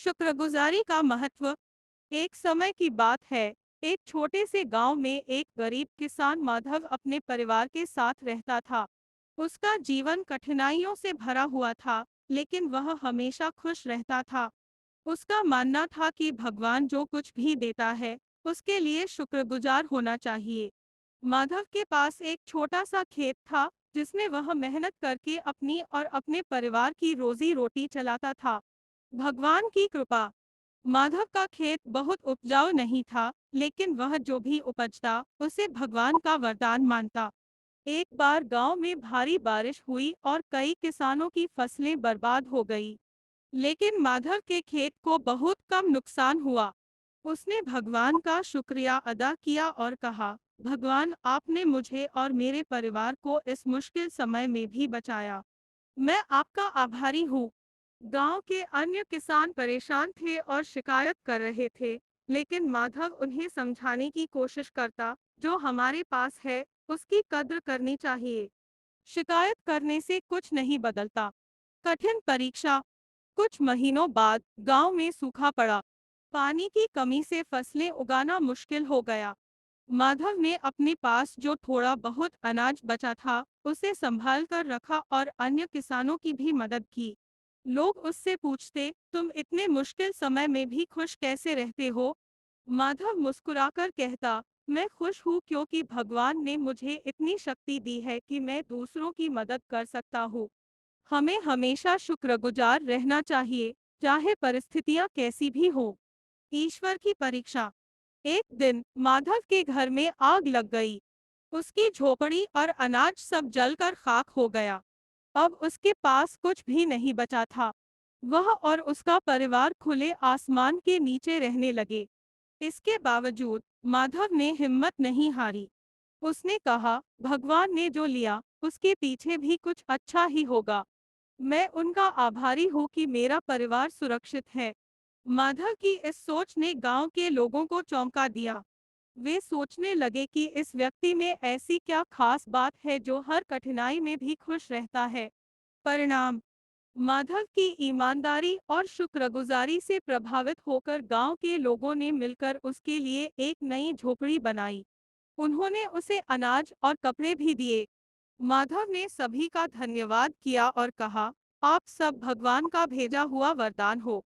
शुक्रगुजारी का महत्व। एक समय की बात है, एक छोटे से गांव में एक गरीब किसान माधव अपने परिवार के साथ रहता था। उसका जीवन कठिनाइयों से भरा हुआ था, लेकिन वह हमेशा खुश रहता था। उसका मानना था कि भगवान जो कुछ भी देता है, उसके लिए शुक्रगुजार होना चाहिए। माधव के पास एक छोटा सा खेत था, जिसमें वह मेहनत करके अपनी और अपने परिवार की रोजी रोटी चलाता था। भगवान की कृपा। माधव का खेत बहुत उपजाऊ नहीं था, लेकिन वह जो भी उपजता उसे भगवान का वरदान मानता। एक बार गांव में भारी बारिश हुई और कई किसानों की फसलें बर्बाद हो गई। लेकिन माधव के खेत को बहुत कम नुकसान हुआ। उसने भगवान का शुक्रिया अदा किया और कहा, भगवान, आपने मुझे और मेरे परिवार को इस मुश्किल समय में भी बचाया। मैं आपका आभारी हूँ। गांव के अन्य किसान परेशान थे और शिकायत कर रहे थे, लेकिन माधव उन्हें समझाने की कोशिश करता, जो हमारे पास है उसकी कद्र करनी चाहिए। शिकायत करने से कुछ नहीं बदलता। कठिन परीक्षा। कुछ महीनों बाद गांव में सूखा पड़ा। पानी की कमी से फसलें उगाना मुश्किल हो गया। माधव ने अपने पास जो थोड़ा बहुत अनाज बचा था, उसे संभाल कर रखा और अन्य किसानों की भी मदद की। लोग उससे पूछते, तुम इतने मुश्किल समय में भी खुश कैसे रहते हो? माधव मुस्कुराकर कहता, मैं खुश हूँ क्योंकि भगवान ने मुझे इतनी शक्ति दी है कि मैं दूसरों की मदद कर सकता हूँ। हमें हमेशा शुक्रगुजार रहना चाहिए, चाहे परिस्थितियां कैसी भी हो। ईश्वर की परीक्षा। एक दिन माधव के घर में आग लग गई। उसकी झोपड़ी और अनाज सब जलकर खाक हो गया। अब उसके पास कुछ भी नहीं बचा था। वह और उसका परिवार खुले आसमान के नीचे रहने लगे। इसके बावजूद माधव ने हिम्मत नहीं हारी। उसने कहा, भगवान ने जो लिया उसके पीछे भी कुछ अच्छा ही होगा। मैं उनका आभारी हूँ कि मेरा परिवार सुरक्षित है। माधव की इस सोच ने गांव के लोगों को चौंका दिया। वे सोचने लगे कि इस व्यक्ति में ऐसी क्या खास बात है जो हर कठिनाई में भी खुश रहता है। परिणाम। माधव की ईमानदारी और शुक्रगुजारी से प्रभावित होकर गांव के लोगों ने मिलकर उसके लिए एक नई झोपड़ी बनाई। उन्होंने उसे अनाज और कपड़े भी दिए। माधव ने सभी का धन्यवाद किया और कहा, आप सब भगवान का भेजा हुआ वरदान हो।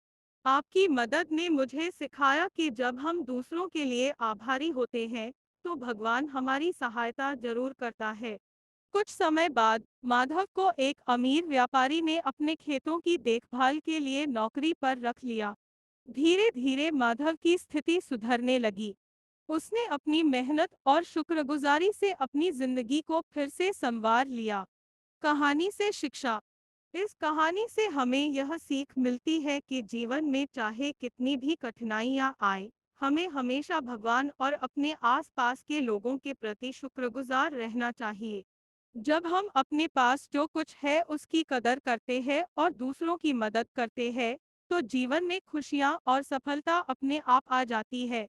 आपकी मदद ने मुझे सिखाया कि जब हम दूसरों के लिए आभारी होते हैं, तो भगवान हमारी सहायता जरूर करता है। कुछ समय बाद माधव को एक अमीर व्यापारी ने अपने खेतों की देखभाल के लिए नौकरी पर रख लिया। धीरे धीरे माधव की स्थिति सुधरने लगी। उसने अपनी मेहनत और शुक्रगुजारी से अपनी जिंदगी को फिर से संवार लिया। कहानी से शिक्षा। इस कहानी से हमें यह सीख मिलती है कि जीवन में चाहे कितनी भी कठिनाइयां आए, हमें हमेशा भगवान और अपने आसपास के लोगों के प्रति शुक्रगुजार रहना चाहिए। जब हम अपने पास जो कुछ है उसकी कदर करते हैं और दूसरों की मदद करते हैं, तो जीवन में खुशियां और सफलता अपने आप आ जाती है।